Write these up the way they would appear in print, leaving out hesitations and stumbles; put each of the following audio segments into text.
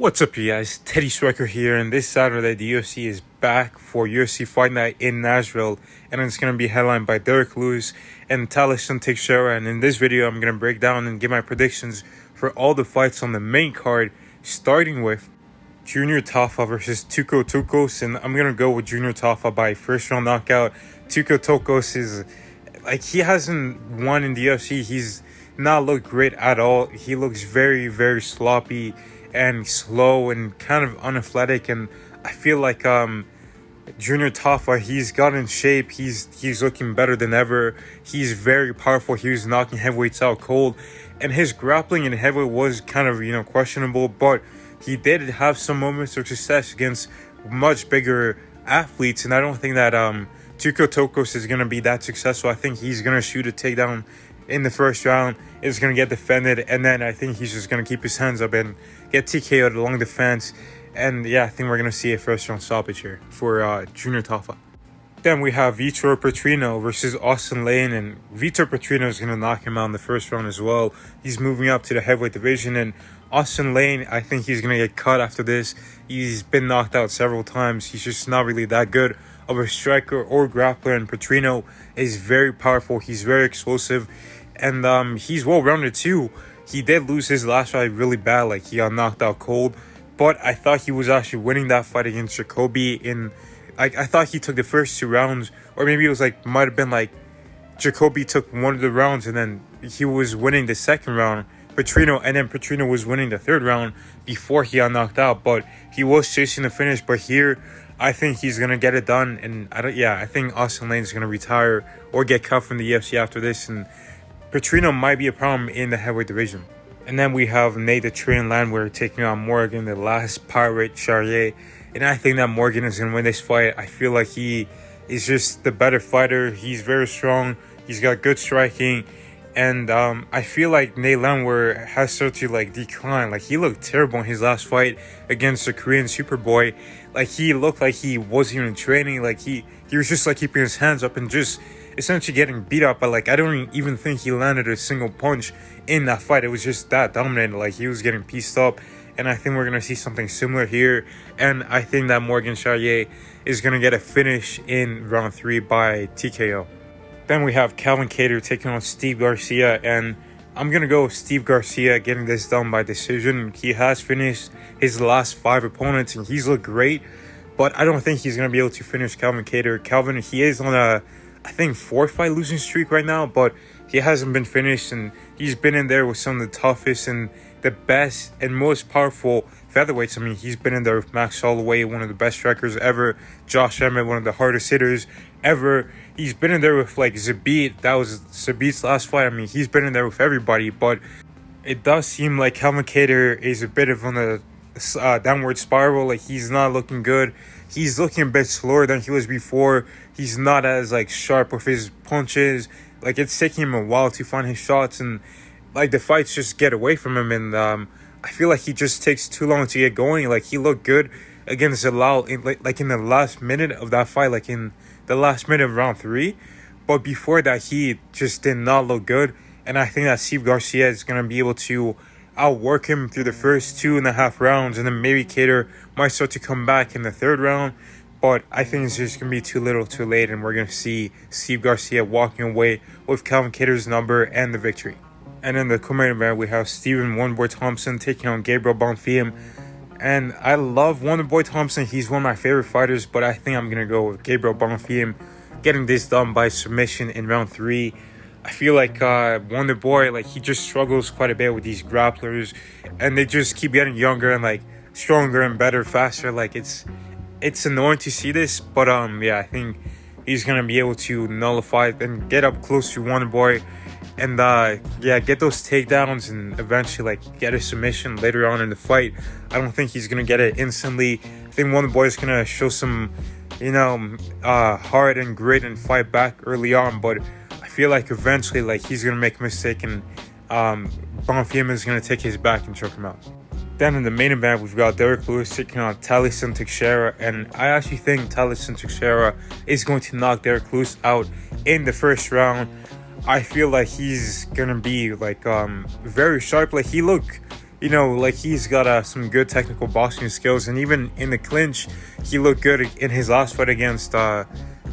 What's up, you guys? Teixeira here, and this Saturday the UFC is back for UFC Fight Night in Nashville, and it's going to be headlined by Derrick and Tallison Teixeira. And in this video, I'm going to break down and give my predictions for all the fights on the main card, starting with Junior Tafa versus Tuco Tokos, and I'm going to go with Junior Tafa by first round knockout. Tuco Tokos is, he hasn't won in the UFC. He's not looked great at all. He looks very, very sloppy and slow and kind of unathletic, and I feel like Junior Tafa, he's got in shape. He's looking better than ever. He's very powerful. He was knocking heavyweights out cold, and his grappling in heavyweight was kind of questionable, but he did have some moments of success against much bigger athletes, and I don't think that Tuco Tokos is going to be that successful. I think he's going to shoot a takedown in the first round. It's going to get defended, and then I think he's just going to keep his hands up and get TKO'd along the fence. And yeah, I think we're going to see a first round stoppage here for Junior Tafa. Then we have Vitor Petrino versus Austin Lane, and Vitor Petrino is going to knock him out in the first round as well. He's moving up to the heavyweight division, and Austin Lane, I think he's going to get cut after this. He's been knocked out several times. He's just not really that good of a striker or grappler, and Petrino is very powerful. He's very explosive, and he's well-rounded too. He did lose his last fight really bad, he got knocked out cold, but I thought he was actually winning that fight against Jacoby in, I thought he took the first two rounds, or maybe it was might have been Jacoby took one of the rounds and then he was winning the second round, Petrino was winning the third round before he got knocked out, but he was chasing the finish. But here, I think he's going to get it done, and I think Austin Lane is going to retire or get cut from the UFC after this, and Petrino might be a problem in the heavyweight division. And then we have Nate the Train Landwehr taking on Morgan, the last pirate Charrier. And I think that Morgan is going to win this fight. I feel like he is just the better fighter. He's very strong. He's got good striking. And I feel like Nate Landwehr has started to decline. He looked terrible in his last fight against the Korean Superboy. He looked like he wasn't even training. He was just keeping his hands up and just essentially getting beat up. But I don't even think he landed a single punch in that fight. It was just that dominated. He was getting pieced up, and I think we're gonna see something similar here. And I think that Morgan Charrier is gonna get a finish in round 3 by TKO. Then we have Calvin Kattar taking on Steve Garcia, and I'm gonna go with Steve Garcia getting this done by decision. He has finished his last 5 opponents, and he's looked great, but I don't think he's gonna be able to finish Calvin Kattar. Calvin, he is on a, I think, 4-fight losing streak right now, but he hasn't been finished, and he's been in there with some of the toughest and the best and most powerful featherweights. I mean, he's been in there with Max Holloway, one of the best strikers ever, Josh Emmett, one of the hardest hitters ever. He's been in there with Zabit. That was Zabit's last fight. I mean, he's been in there with everybody, but it does seem like Calvin Kattar is a bit of on a downward spiral. He's not looking good. He's looking a bit slower than he was before. He's not as sharp with his punches. It's taking him a while to find his shots, and the fights just get away from him, and I feel like he just takes too long to get going. He looked good against Zalal in the last minute of that fight, in the last minute of round 3, but before that he just did not look good. And I think that Steve Garcia is going to be able to outwork him through the first 2.5 rounds, and then maybe Kattar might start to come back in the third round. But I think it's just going to be too little too late, and we're going to see Steve Garcia walking away with Calvin Kattar's number and the victory. And in the co-main event, we have Stephen Wonderboy Thompson taking on Gabriel Bonfim. And I love Wonderboy Thompson. He's one of my favorite fighters, but I think I'm going to go with Gabriel Bonfim getting this done by submission in round 3. I feel like Wonderboy, he just struggles quite a bit with these grapplers, and they just keep getting younger and stronger and better, faster. It's annoying to see this, but yeah, I think he's gonna be able to nullify it and get up close to Wonderboy, and get those takedowns and eventually get a submission later on in the fight. I don't think he's gonna get it instantly. I think Wonderboy is gonna show some heart and grit and fight back early on, but I feel like eventually he's gonna make a mistake, and Bonfim is gonna take his back and choke him out. Then in the main event, we've got Derrick taking on Tallison Teixeira, and I actually think Tallison Teixeira is going to knock Derrick out in the first round. I feel like he's gonna be very sharp. He looked like he's got some good technical boxing skills, and even in the clinch, he looked good in his last fight against I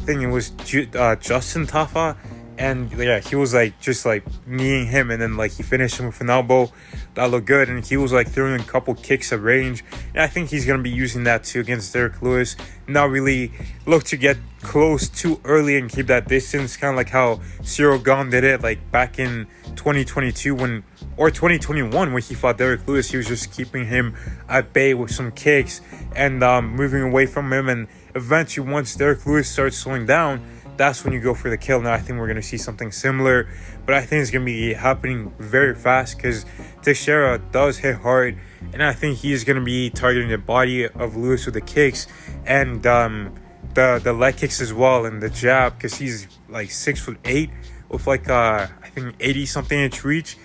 think it was Justin Tafa. And yeah, he was like just like kneeing him, and then like he finished him with an elbow that looked good, and he was like throwing a couple kicks at range. And I think he's gonna be using that too against Derrick Lewis. Not really look to get close too early and keep that distance, kind of like how Cyril Gane did it like back in 2022 or 2021 when he fought Derrick Lewis. He was just keeping him at bay with some kicks and moving away from him, and eventually once Derrick Lewis starts slowing down, that's when you go for the kill. Now I think we're going to see something similar, but I think it's going to be happening very fast because Teixeira does hit hard, and I think he's going to be targeting the body of Lewis with the kicks and the leg kicks as well, and the jab, because he's like 6'8" with like I think 80 something inch reach.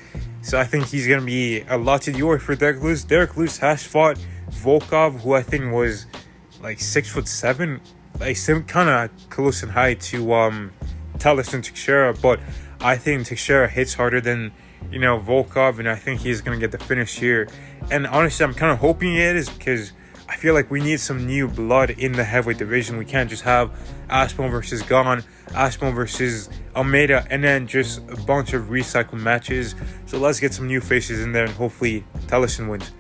So I think he's going to be a lot to deal with for Derrick Lewis. Derrick Lewis has fought Volkov, who I think was like 6'7", like kind of close in height to Tallison Teixeira, but I think Teixeira hits harder than Volkov, and I think he's gonna get the finish here. And honestly, I'm kind of hoping it is, because I feel like we need some new blood in the heavyweight division. We can't just have Aspinall versus Gane, Aspinall versus Almeida, and then just a bunch of recycled matches. So let's get some new faces in there, and hopefully Tallison wins.